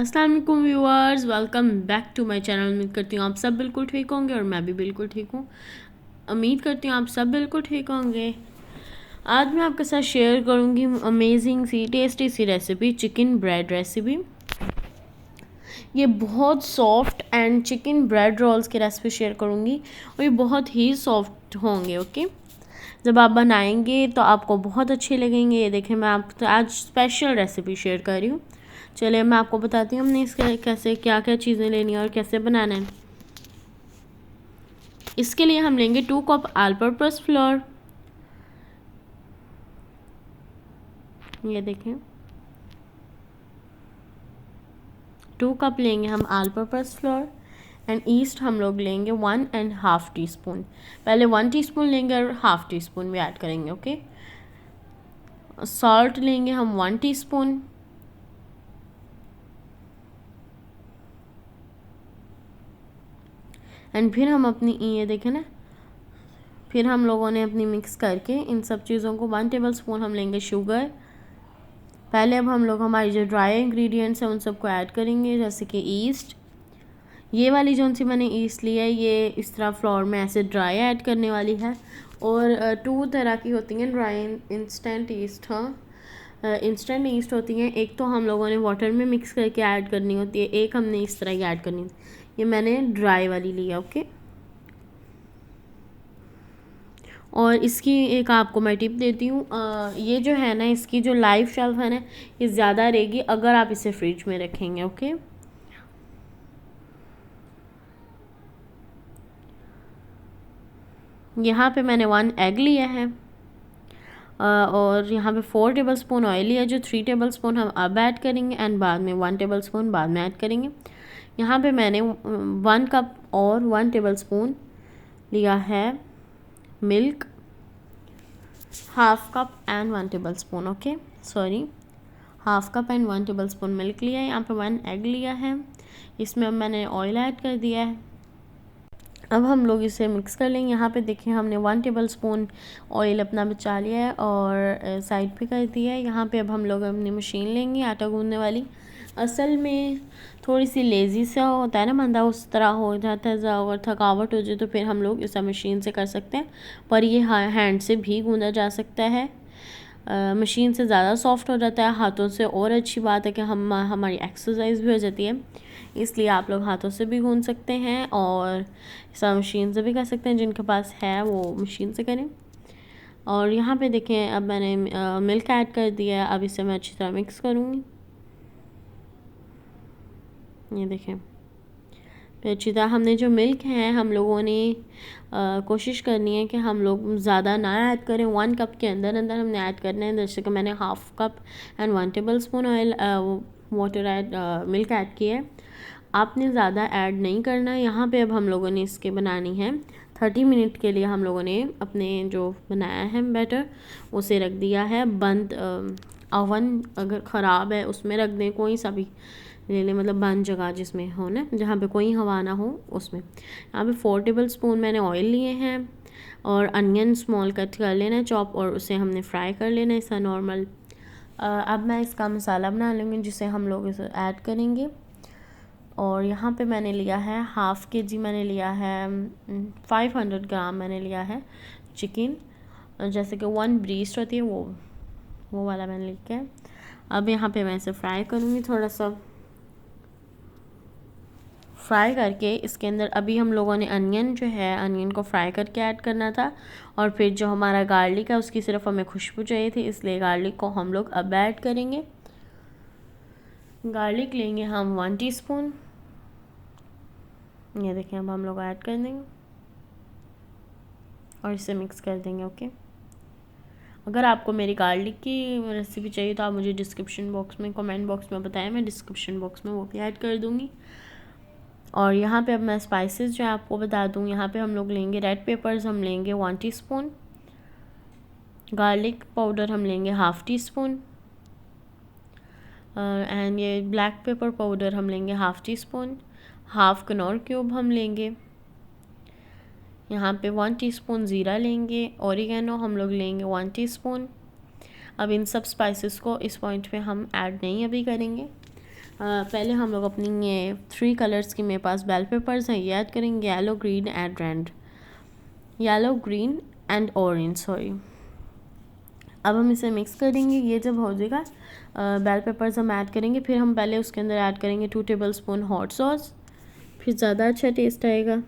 अस्सलाम वालेकुम viewers, welcome back to my channel. उम्मीद करती हूँ आप सब बिल्कुल ठीक होंगे और मैं भी बिल्कुल ठीक हूँ। उम्मीद करती हूँ आप सब बिल्कुल ठीक होंगे। आज मैं आपके साथ शेयर करूँगी अमेजिंग सी टेस्टी सी रेसिपी, चिकन ब्रेड रेसिपी। ये बहुत soft and chicken bread rolls की रेसिपी शेयर करूँगी और ये बहुत ही सॉफ्ट होंगे। ओके, जब आप बनाएंगे तो आपको बहुत अच्छे लगेंगे। ये देखें, मैं आपको आज स्पेशल रेसिपी शेयर कर रही हूँ। चलिए मैं आपको बताती हूँ हमने इसके कैसे क्या क्या चीज़ें लेनी है और कैसे बनाना है। इसके लिए हम लेंगे 2 कप ऑल पर्पस फ्लोर। ये देखें, 2 कप लेंगे हम all purpose floor and east हम लोग लेंगे 1.5 टीस्पून। पहले 1 टीस्पून लेंगे और हाफ टी स्पून भी ऐड करेंगे। ओके, सॉल्ट लेंगे हम 1 टीस्पून। एंड फिर हम अपनी ये देखें ना, फिर हम लोगों ने अपनी मिक्स करके इन सब चीज़ों को 1 टेबल स्पून हम लेंगे शुगर। पहले अब हम लोग हमारी जो ड्राई इंग्रेडिएंट्स हैं उन सबको ऐड करेंगे, जैसे कि ईस्ट। ये वाली जो सी मैंने ईस्ट ली है, ये इस तरह फ्लोर में ऐसे ड्राई ऐड करने वाली है। और 2 तरह की होती हैं ड्राई इंस्टेंट ईस्ट। हाँ, इंस्टेंट ईस्ट होती हैं, एक तो हम लोगों ने वाटर में मिक्स करके ऐड करनी होती है, एक हमने इस तरह की ऐड करनी होती है। ये मैंने ड्राई वाली ली है। ओके, और इसकी एक आपको मैं टिप देती हूँ, ये जो है ना, इसकी जो लाइफ शेल्फ है ना, ये ज़्यादा रहेगी अगर आप इसे फ्रिज में रखेंगे। ओके, यहाँ पे मैंने 1 एग लिया है और यहाँ पे 4 टेबल स्पून ऑयल लिया, जो 3 टेबल स्पून हम अब ऐड करेंगे एंड बाद में 1 टेबल स्पून बाद में ऐड करेंगे। यहाँ पे मैंने 1 कप और 1 टेबल स्पून लिया है milk, half cup and 1 table spoon. Okay, sorry, half cup and 1 table spoon milk लिया है। यहाँ पे 1 एग लिया है, इसमें अब मैंने ऑयल ऐड कर दिया है। अब हम लोग इसे मिक्स कर लेंगे। यहाँ पे देखिए, हमने 1 टेबल स्पून ऑयल अपना बचा लिया है और साइड पे कर दिया है। यहाँ पे अब हम लोग अपनी मशीन लेंगे आटा गूंदने वाली। असल में थोड़ी सी लेज़ी सा होता है ना बंदा, उस तरह हो जाता है। अगर थकावट हो जाए तो फिर हम लोग इसे मशीन से कर सकते हैं, पर ये हैंड से भी गूंदा जा सकता है। मशीन से ज़्यादा सॉफ्ट हो जाता है, हाथों से और अच्छी बात है कि हमारी एक्सरसाइज भी हो जाती है। इसलिए आप लोग हाथों से भी गूंद सकते हैं और सब मशीन से भी कर सकते हैं। जिनके पास है वो मशीन से करें। और यहाँ पे देखें, अब मैंने मिल्क ऐड कर दिया है। अब इसे मैं अच्छी तरह मिक्स करूँगी। ये देखें, फिर अच्छी तरह हमने जो मिल्क है, हम लोगों ने कोशिश करनी है कि हम लोग ज़्यादा ना ऐड करें। 1 कप के अंदर अंदर हमने ऐड करना है। जैसे कि मैंने half cup and 1 table spoon oil water add milk add किया है। आपने ज़्यादा ऐड नहीं करना। यहाँ पे अब हम लोगों ने इसके बनानी है 30 मिनट के लिए। हम लोगों ने अपने जो बनाया है बैटर उसे रख दिया है बंद। ओवन अगर ख़राब है उसमें रख दें, कोई सा भी ले लें, मतलब बंद जगह जिसमें हो ना, जहाँ पे कोई हवा ना हो उसमें। यहाँ पे 4 टेबल स्पून मैंने ऑयल लिए हैं और अनियन स्मॉल कट कर लेना है चॉप, और उसे हमने फ्राई कर लेना है ऐसा नॉर्मल। अब मैं इसका मसाला बना लूँगी जिसे हम लोग इसे ऐड करेंगे। और यहाँ पे मैंने लिया है हाफ़ के जी, मैंने लिया है 500 ग्राम मैंने लिया है चिकन, जैसे कि 1 ब्रीस्ट होती है वो वाला मैंने लिखा है। अब यहाँ पे मैं इसे फ्राई करूँगी, थोड़ा सा फ्राई करके इसके अंदर अभी हम लोगों ने अनियन जो है, अनियन को फ्राई करके ऐड करना था। और फिर जो हमारा गार्लिक है उसकी सिर्फ हमें खुशबू चाहिए थी, इसलिए गार्लिक को हम लोग अब ऐड करेंगे। गार्लिक लेंगे हम 1 टीस्पून। ये देखें, अब हम लोग ऐड कर देंगे और इसे मिक्स कर देंगे। ओके, अगर आपको मेरी गार्लिक की रेसिपी चाहिए तो आप मुझे डिस्क्रिप्शन बॉक्स में, कमेंट बॉक्स में बताएं, मैं डिस्क्रिप्शन बॉक्स में वो भी ऐड कर दूँगी। और यहाँ पे अब मैं स्पाइसेस जो है आपको बता दूँ। यहाँ पे हम लोग लेंगे रेड पेपर्स, हम लेंगे 1 टीस्पून। गार्लिक पाउडर हम लेंगे हाफ़ टी स्पून। एंड ये ब्लैक पेपर पाउडर हम लेंगे half tea spoon. Half Knorr cube हम लेंगे। यहाँ पे 1 टीस्पून ज़ीरा लेंगे। ओरिगेनो हम लोग लेंगे 1 टीस्पून। अब इन सब स्पाइसेस को इस पॉइंट पे हम ऐड नहीं अभी करेंगे, पहले हम लोग अपनी ये 3 कलर्स की मेरे पास बेल पेपर्स हैं, ये ऐड करेंगे, yellow green and red, yellow green and orange, sorry. अब हम इसे मिक्स करेंगे। ये जब हो जाएगा बेल पेपर्स हम ऐड करेंगे, फिर हम पहले उसके अंदर ऐड करेंगे 2 टेबलस्पून हॉट सॉस, फिर ज़्यादा अच्छा टेस्ट आएगा।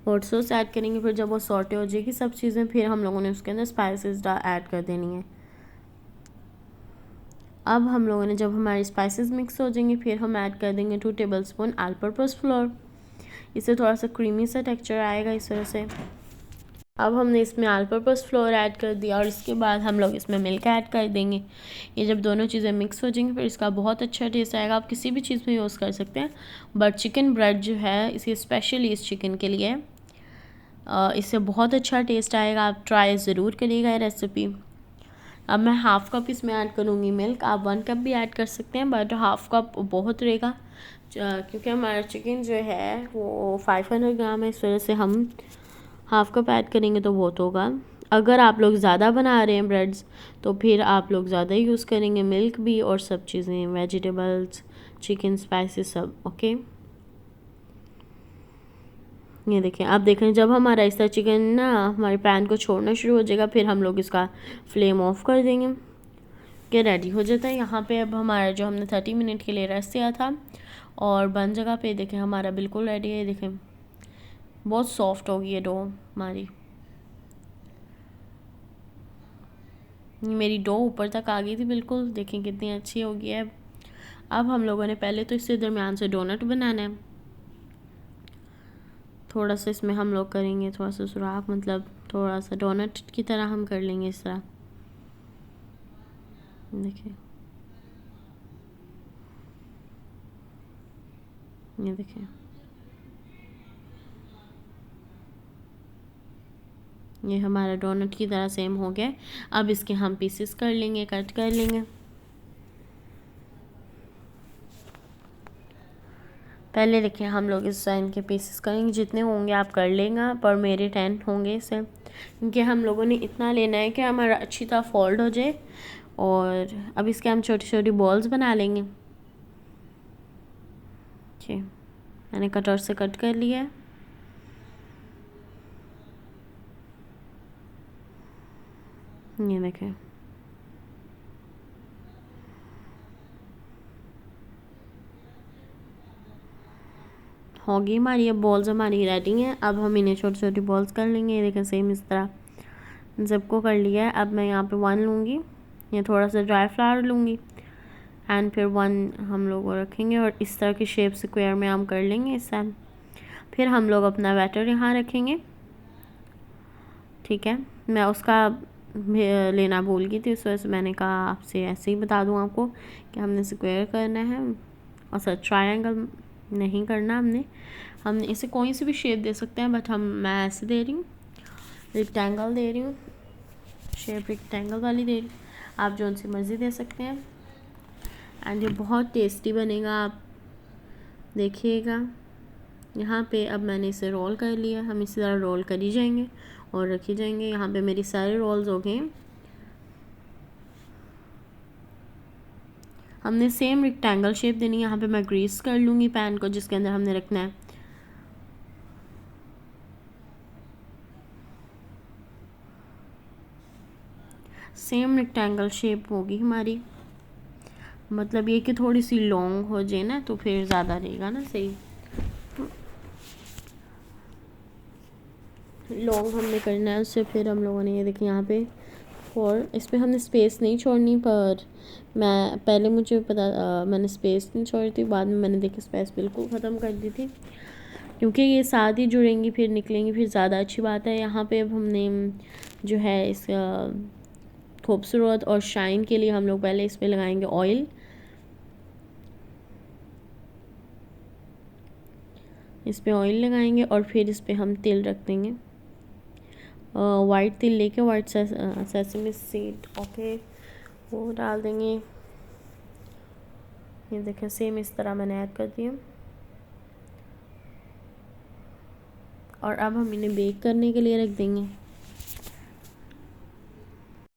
हॉट सॉस ऐड करेंगे, फिर जब वो सॉटे हो जाएगी सब चीज़ें, फिर हम लोगों ने उसके अंदर स्पाइसेस ऐड कर देनी है। अब हम लोगों ने जब हमारी स्पाइसेस मिक्स हो जाएंगे, फिर हम ऐड कर देंगे 2 टेबलस्पून ऑल पर्पस फ्लोर। इससे थोड़ा सा क्रीमी सा टेक्सचर आएगा इस वजह से। अब हमने इसमें ऑल पर्पस फ्लोर ऐड कर दिया और इसके बाद हम लोग इसमें मिल्क ऐड कर देंगे। ये जब दोनों चीज़ें मिक्स हो जाएंगी, फिर इसका बहुत अच्छा टेस्ट आएगा। आप किसी भी चीज़ में यूज़ कर सकते हैं, बट चिकन ब्रेड जो है इसे स्पेशली इस चिकन के लिए इससे बहुत अच्छा टेस्ट आएगा। आप ट्राई ज़रूर करिएगा ये रेसिपी। अब मैं हाफ़ कप इसमें ऐड करूँगी मिल्क। आप 1 कप भी ऐड कर सकते हैं, बट हाफ़ कप बहुत रहेगा, क्योंकि हमारा चिकन जो है वो 500 ग्राम है, इस वजह से हम हाफ़ कप ऐड करेंगे तो बहुत होगा। अगर आप लोग ज़्यादा बना रहे हैं ब्रेड्स, तो फिर आप लोग ज़्यादा यूज़ करेंगे, मिल्क भी और सब चीज़ें, वेजिटेबल्स, चिकन, स्पाइसेस सब। ओके, ये देखें, आप देखें जब हमारा इसका चिकन ना हमारे पैन को छोड़ना शुरू हो जाएगा, फिर हम लोग इसका फ्लेम ऑफ कर देंगे कि रेडी हो जाता है। यहाँ पे अब हमारा जो हमने 30 मिनट के लिए रेस्ट दिया था और बन जगह पे देखें हमारा बिल्कुल रेडी है। देखें बहुत सॉफ्ट होगी ये डो हमारी। मेरी डो ऊपर तक आ गई थी बिल्कुल, देखें कितनी अच्छी हो गई है। अब हम लोगों ने पहले तो इससे दरमियान से डोनट बनाना है। थोड़ा सा इसमें हम लोग करेंगे थोड़ा सा सुराख, मतलब थोड़ा सा डोनट की तरह हम कर लेंगे इस तरह। देखिए, ये देखिए, ये हमारा डोनट की तरह सेम हो गया। अब इसके हम पीसेस कर लेंगे, कट कर लेंगे। पहले देखिए हम लोग इस साइन के पीसेस करेंगे, जितने होंगे आप कर लेंगे, पर मेरे 10 होंगे इससे, क्योंकि हम लोगों ने इतना लेना है कि हमारा अच्छी तरह फोल्ड हो जाए। और अब इसके हम छोटी छोटी बॉल्स बना लेंगे। ठीक, मैंने कटर से कट कर लिया है। ये देखें, होगी हमारी, अब बॉल्स हमारी रेडी हैं। अब हम इन्हें छोटी छोटी बॉल्स कर लेंगे। ये देखें सेम इस तरह सबको कर लिया है। अब मैं यहाँ पे 1 लूँगी, ये थोड़ा सा ड्राई फ्लावर लूँगी एंड फिर 1 हम लोग वो रखेंगे और इस तरह की शेप स्क्वायर में हम कर लेंगे इस टाइम। फिर हम लोग अपना बैटर यहाँ रखेंगे। ठीक है, मैं उसका लेना भूल गई थी, इस वजह से मैंने कहा आपसे ऐसे ही बता दूँ आपको कि हमने स्क्वायर करना है और सर ट्रायंगल नहीं करना। हमने इसे कोई सी भी शेप दे सकते हैं, बट मैं ऐसे दे रही हूँ, रेक्टेंगल दे रही हूँ, शेप रेक्टेंगल वाली दे रही हूँ। आप जो सी मर्ज़ी दे सकते हैं एंड ये बहुत टेस्टी बनेगा, आप देखिएगा। यहाँ पे अब मैंने इसे रोल कर लिया। हम इसी तरह रोल करी जाएंगे और रखी जाएंगे। यहाँ पे मेरी सारे रोल्स हो गए। हमने सेम रेक्टेंगल शेप देनी है। यहाँ पे मैं ग्रीस कर लूँगी पैन को जिसके अंदर हमने रखना है। सेम रेक्टेंगल शेप होगी हमारी, मतलब ये कि थोड़ी सी लॉन्ग हो जाए ना तो फिर ज़्यादा रहेगा ना सही। लॉन्ग हमने करना है उससे। फिर हम लोगों ने ये देखिए यहाँ पे और इस पर हमने स्पेस नहीं छोड़नी, पर मैं पहले मुझे पता मैंने स्पेस नहीं छोड़ी थी, बाद में मैंने देखी स्पेस बिल्कुल ख़त्म कर दी थी, क्योंकि ये साथ ही जुड़ेंगी फिर निकलेंगी फिर ज़्यादा अच्छी बात है। यहाँ पे अब हमने जो है इस खूबसूरत और शाइन के लिए हम लोग पहले इस पर लगाएंगे ऑयल। इस पर ऑयल लगाएंगे और फिर इस पर हम तिल रख देंगे, वाइट तिल लेके, वाइट सेसमी सीड, ओके, वो डाल देंगे। ये देखें सेम इस तरह मैंने ऐड कर दिया। और अब हम इन्हें बेक करने के लिए रख देंगे।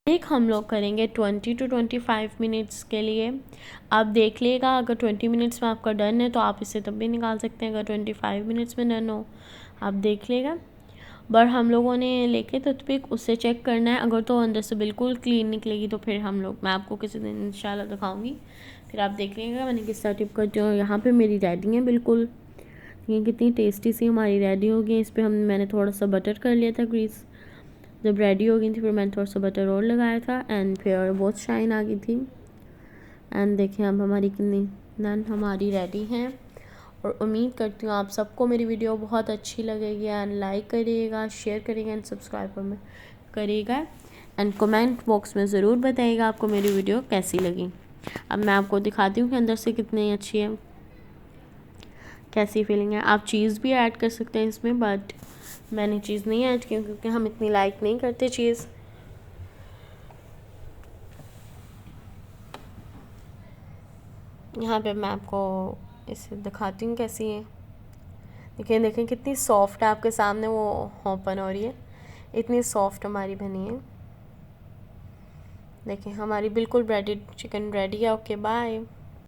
एक हम लोग करेंगे 20 to 25 मिनट्स के लिए। आप देख लीजिएगा, अगर 20 मिनट्स में आपका डन है तो आप इसे तब भी निकाल सकते हैं, अगर 25 मिनट्स में डन हो आप देख लीजिएगा। बट हम लोगों ने लेके टूथपिक उससे चेक करना है, अगर तो अंदर से बिल्कुल क्लीन निकलेगी तो फिर मैं आपको किसी दिन इंशाल्लाह दिखाऊंगी, फिर आप देख लीजिएगा मैंने किस तरह टिप कर। जो यहाँ पे मेरी रेडी है बिल्कुल, ये कितनी टेस्टी सी हमारी रेडी हो गई। इस पर मैंने थोड़ा सा बटर कर लिया था ग्रीस, जब रेडी हो गई थी फिर मैंने थोड़ा सा बटर और लगाया था एंड फिर बहुत शाइन आ गई थी। एंड देखिए अब हमारी कितनी नन हमारी रेडी हैं, और उम्मीद करती हूँ आप सबको मेरी वीडियो बहुत अच्छी लगेगी। एंड लाइक करिएगा, शेयर करिएगा एंड सब्सक्राइब करिएगा एंड कमेंट बॉक्स में ज़रूर बताइएगा आपको मेरी वीडियो कैसी लगी। अब मैं आपको दिखाती हूँ कि अंदर से कितनी अच्छी है, कैसी फीलिंग है। आप चीज़ भी ऐड कर सकते हैं इसमें, बट मैंने चीज़ नहीं ऐड की क्योंकि हम इतनी लाइक नहीं करते चीज़। यहाँ पे मैं आपको इसे दिखाती हूँ कैसी है। देखिए देखें कितनी सॉफ्ट है, आपके सामने वो ओपन हो रही है, इतनी सॉफ्ट हमारी बनी है। देखिए हमारी बिल्कुल रेडी चिकन रेडी है। Okay bye.